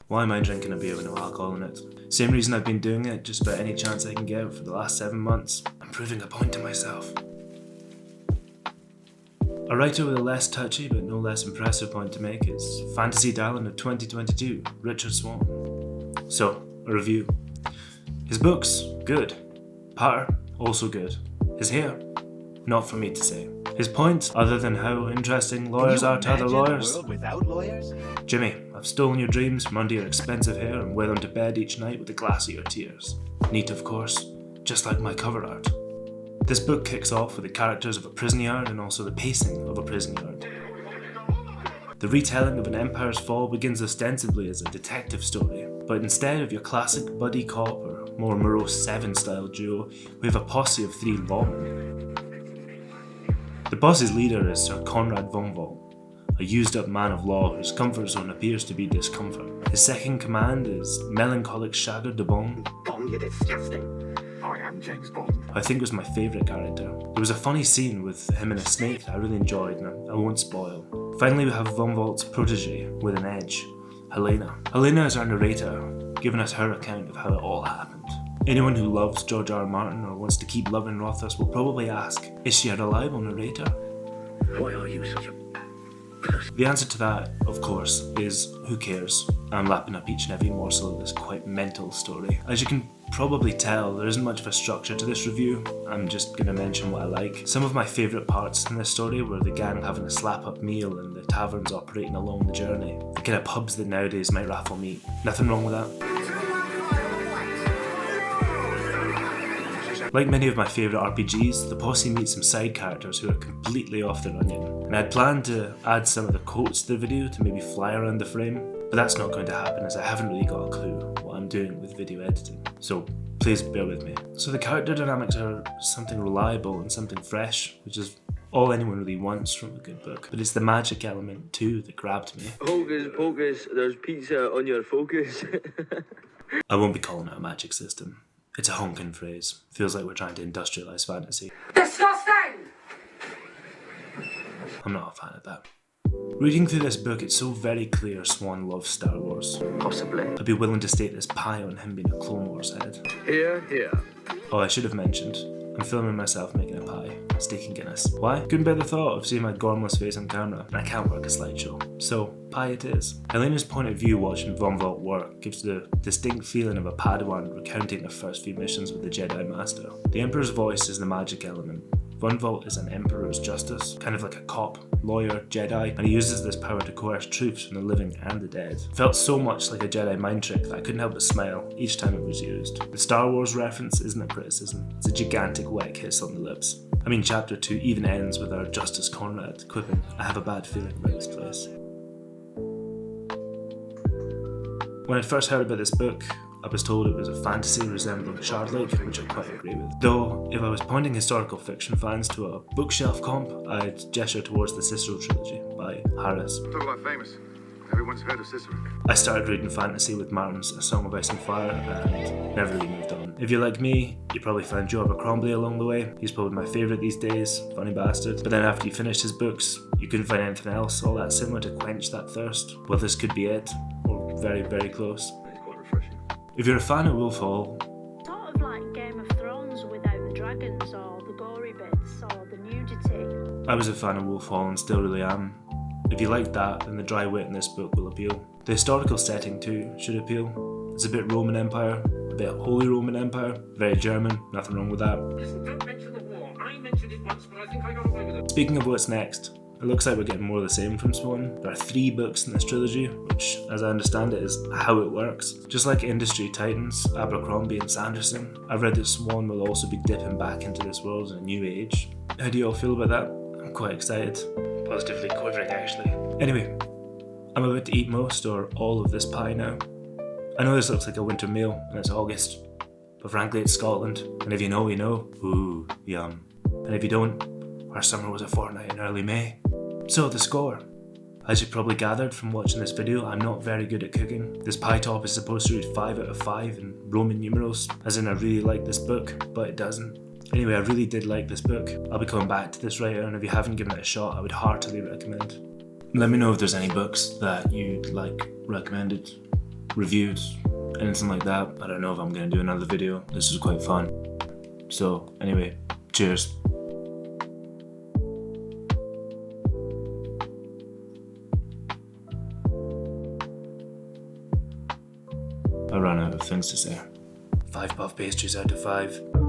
Why am I drinking a beer with no alcohol in it? Same reason I've been doing it, just about any chance I can get for the last 7 months. I'm proving a point to myself. A writer with a less touchy but no less impressive point to make is Fantasy Darling of 2022, Richard Swan. So, a review. His books, good. Patter, also good. His hair, not for me to say. His point, other than how interesting lawyers are to other lawyers? A world without lawyers? Jimmy, I've stolen your dreams from under your expensive hair and wear them to bed each night with a glass of your tears. Neat, of course, just like my cover art. This book kicks off with the characters of a prison yard and also the pacing of a prison yard. The retelling of an empire's fall begins ostensibly as a detective story, but instead of your classic buddy cop or more morose Seven-style duo, we have a posse of 3 lawmen. The posse's leader is Sir Conrad von Volt, a used-up man of law whose comfort zone appears to be discomfort. His second command is melancholic Shagger de Bond. Bond, you're disgusting. I am James Bond. I think was my favourite character. There was a funny scene with him and a snake that I really enjoyed and I won't spoil. Finally we have von Volt's protege with an edge, Helena. Helena is our narrator, giving us her account of how it all happened. Anyone who loves George R. R. Martin or wants to keep loving Rothfuss will probably ask, is she a reliable narrator? Why are you such a... The answer to that, of course, is who cares? I'm lapping up each and every morsel of this quite mental story. As you can probably tell, there isn't much of a structure to this review. I'm just going to mention what I like. Some of my favourite parts in this story were the gang having a slap-up meal and the taverns operating along the journey. The kind of pubs that nowadays might raffle meat. Nothing wrong with that. Like many of my favourite RPGs, the posse meets some side characters who are completely off their onion, and I'd planned to add some of the quotes to the video to maybe fly around the frame, but that's not going to happen as I haven't really got a clue what I'm doing with video editing, so please bear with me. So the character dynamics are something reliable and something fresh, which is all anyone really wants from a good book, but it's the magic element too that grabbed me. Hocus pocus, there's pizza on your focus. I won't be calling it a magic system. It's a honking phrase. Feels like we're trying to industrialise fantasy. Disgusting! I'm not a fan of that. Reading through this book, it's so very clear Swan loves Star Wars. Possibly. I'd be willing to stake this pie on him being a Clone Wars head. Here, here. Oh, I should have mentioned, I'm filming myself making a pie, staking Guinness. Why? Couldn't bear the thought of seeing my gormless face on camera, and I can't work a slideshow. So, pie it is. Helena's point of view watching Von Volt work gives the distinct feeling of a Padawan recounting their first few missions with the Jedi Master. The Emperor's voice is the magic element. Von Volt is an Emperor's justice, kind of like a cop, lawyer, Jedi, and he uses this power to coerce truths from the living and the dead. It felt so much like a Jedi mind trick that I couldn't help but smile each time it was used. The Star Wars reference isn't a criticism, it's a gigantic wet kiss on the lips. I mean, chapter 2 even ends with our Justice Conrad quipping, I have a bad feeling about this place. When I first heard about this book, I was told it was a fantasy resembling Shardlake, which I quite agree with. Though, if I was pointing historical fiction fans to a bookshelf comp, I'd gesture towards the Cicero trilogy by Harris. Talk about famous. Everyone's heard of Cicero. I started reading fantasy with Martin's A Song of Ice and Fire and never really moved on. If you're like me, you probably found Joe Abercrombie along the way. He's probably my favourite these days, funny bastard. But then after you finished his books, you couldn't find anything else all that similar to quench that thirst. Well, this could be it, or very, very close. It's quite refreshing. If you're a fan of Wolf Hall, Sort of like Game of Thrones without the dragons or the gory bits or the nudity. I was a fan of Wolf Hall and still really am. If you like that, then the dry wit in this book will appeal. The historical setting too should appeal. It's a bit Roman Empire, a bit Holy Roman Empire, very German, nothing wrong with that. Listen, don't mention the war. I mentioned it once, but I think I got away with it. Speaking of what's next, it looks like we're getting more of the same from Swan. There are 3 books in this trilogy, which, as I understand it, is how it works. Just like industry titans, Abercrombie and Sanderson, I've read that Swan will also be dipping back into this world in a new age. How do you all feel about that? I'm quite excited. Positively quivering, actually. Anyway, I'm about to eat most or all of this pie now. I know this looks like a winter meal, and it's August, but frankly it's Scotland, and if you know, you know. Ooh, yum. And if you don't, our summer was a fortnight in early May. So, the score. As you probably gathered from watching this video, I'm not very good at cooking. This pie top is supposed to read 5 out of 5 in Roman numerals, as in I really like this book, but it doesn't. Anyway, I really did like this book. I'll be coming back to this writer, and if you haven't given it a shot, I would heartily recommend. Let me know if there's any books that you'd like recommended. reviews, anything like that. I don't know if I'm going to do another video. This is quite fun. So anyway, cheers. I ran out of things to say. 5 puff pastries out of 5.